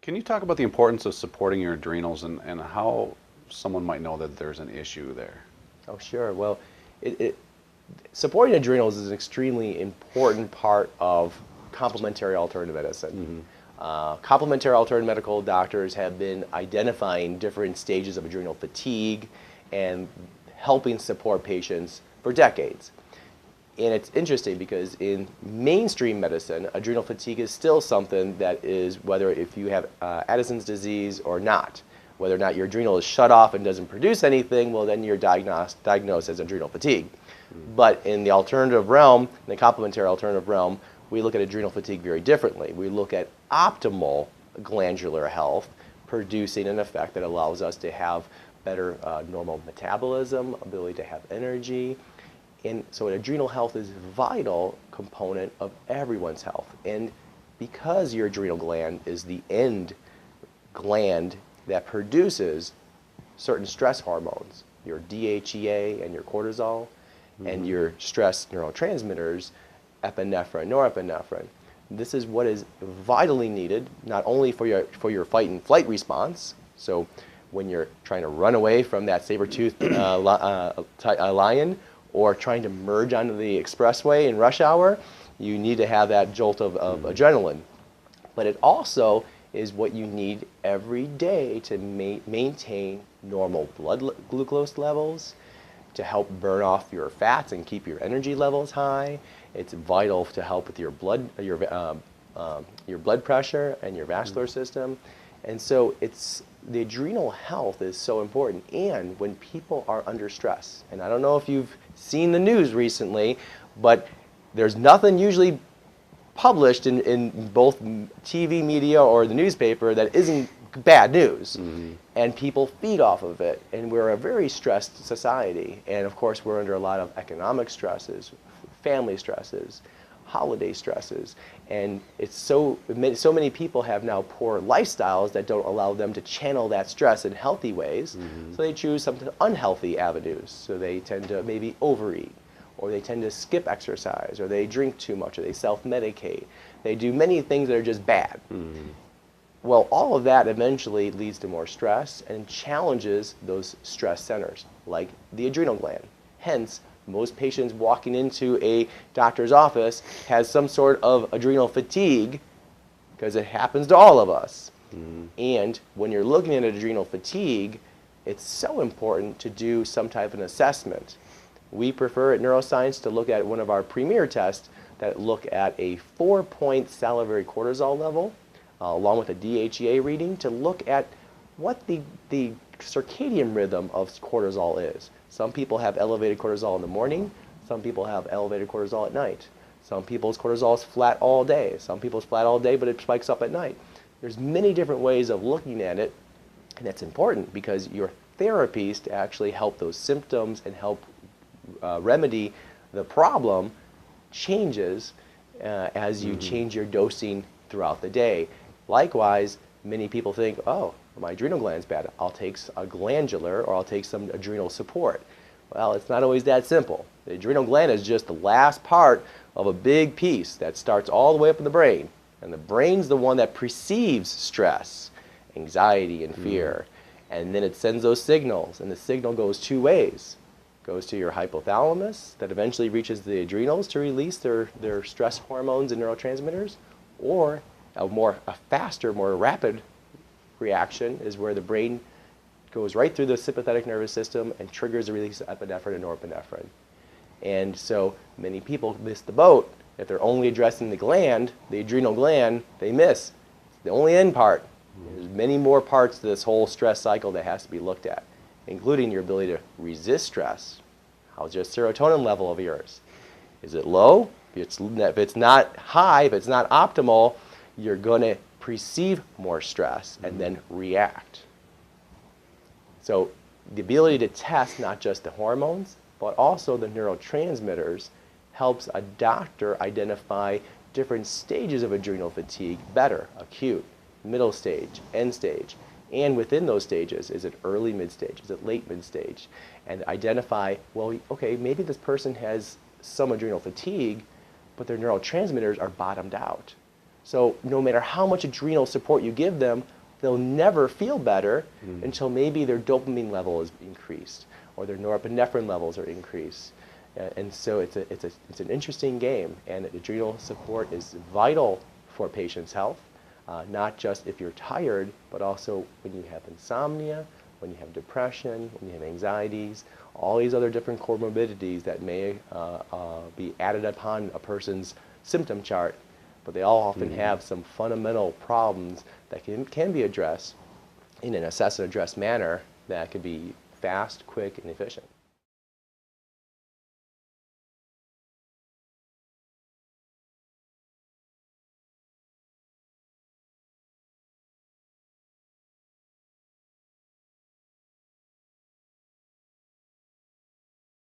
Can you talk about the importance of supporting your adrenals and how someone might know that there's an issue there? Oh, sure. Well, it, supporting adrenals is an extremely important part of complementary alternative medicine. Complementary alternative medical doctors have been identifying different stages of adrenal fatigue and helping support patients for decades. And it's interesting because in mainstream medicine, adrenal fatigue is still something that is, whether if you have Addison's disease or not, whether or not your adrenal is shut off and doesn't produce anything, well, then you're diagnosed as adrenal fatigue. But in the alternative realm, in the complementary alternative realm, we look at adrenal fatigue very differently. We look at optimal glandular health producing an effect that allows us to have better normal metabolism, ability to have energy. And so adrenal health is a vital component of everyone's health. And because your adrenal gland is the end gland that produces certain stress hormones, your DHEA and your cortisol, and your stress neurotransmitters, epinephrine, norepinephrine. This is what is vitally needed, not only for your fight and flight response, so when you're trying to run away from that saber-toothed lion, or trying to merge onto the expressway in rush hour, you need to have that jolt of adrenaline. But it also is what you need every day to maintain normal blood glucose levels, to help burn off your fats and keep your energy levels high. It's vital to help with your blood pressure and your vascular system. And so the adrenal health is so important. And when people are under stress, and I don't know if you've seen the news recently, but there's nothing usually published in both TV media or the newspaper that isn't bad news. And people feed off of it. And we're a very stressed society. And of course, we're under a lot of economic stresses, family stresses, holiday stresses, and it's so many people have now poor lifestyles that don't allow them to channel that stress in healthy ways. So they choose some unhealthy avenues. So they tend to maybe overeat, or they tend to skip exercise, or they drink too much, or they self-medicate. They do many things that are just bad. Well, all of that eventually leads to more stress and challenges those stress centers, like the adrenal gland. Hence, most patients walking into a doctor's office has some sort of adrenal fatigue, because it happens to all of us. And when you're looking at adrenal fatigue, it's so important to do some type of an assessment. We prefer at neuroscience to look at one of our premier tests that look at a 4-point salivary cortisol level, along with a DHEA reading, to look at what the circadian rhythm of cortisol is. Some people have elevated cortisol in the morning. Some people have elevated cortisol at night. Some people's cortisol is flat all day. Some people's flat all day, but it spikes up at night. There's many different ways of looking at it, and that's important because your therapies to actually help those symptoms and help remedy the problem changes as you change your dosing throughout the day. Likewise, many people think, oh, my adrenal gland's bad. I'll take a glandular, or I'll take some adrenal support. Well, it's not always that simple. The adrenal gland is just the last part of a big piece that starts all the way up in the brain. And the brain's the one that perceives stress, anxiety, and fear. And then it sends those signals, and the signal goes two ways. It goes to your hypothalamus, that eventually reaches the adrenals to release their stress hormones and neurotransmitters, or a faster, more rapid reaction is where the brain goes right through the sympathetic nervous system and triggers the release of epinephrine and norepinephrine. And so many people miss the boat. If they're only addressing the gland, the adrenal gland, they miss. It's the only end part. There's many more parts to this whole stress cycle that has to be looked at, including your ability to resist stress. How's your serotonin level of yours? Is it low? If it's not high, if it's not optimal, you're going to perceive more stress and then react. So the ability to test not just the hormones, but also the neurotransmitters helps a doctor identify different stages of adrenal fatigue better: acute, middle stage, end stage. And within those stages, is it early mid-stage, is it late mid-stage? And identify, well, okay, maybe this person has some adrenal fatigue, but their neurotransmitters are bottomed out. So no matter how much adrenal support you give them, they'll never feel better until maybe their dopamine level is increased or their norepinephrine levels are increased. And so it's an interesting game, and adrenal support is vital for patients' health, not just if you're tired, but also when you have insomnia, when you have depression, when you have anxieties, all these other different comorbidities that may be added upon a person's symptom chart, but they all often have some fundamental problems that can be addressed in an assess and address manner that could be fast, quick, and efficient.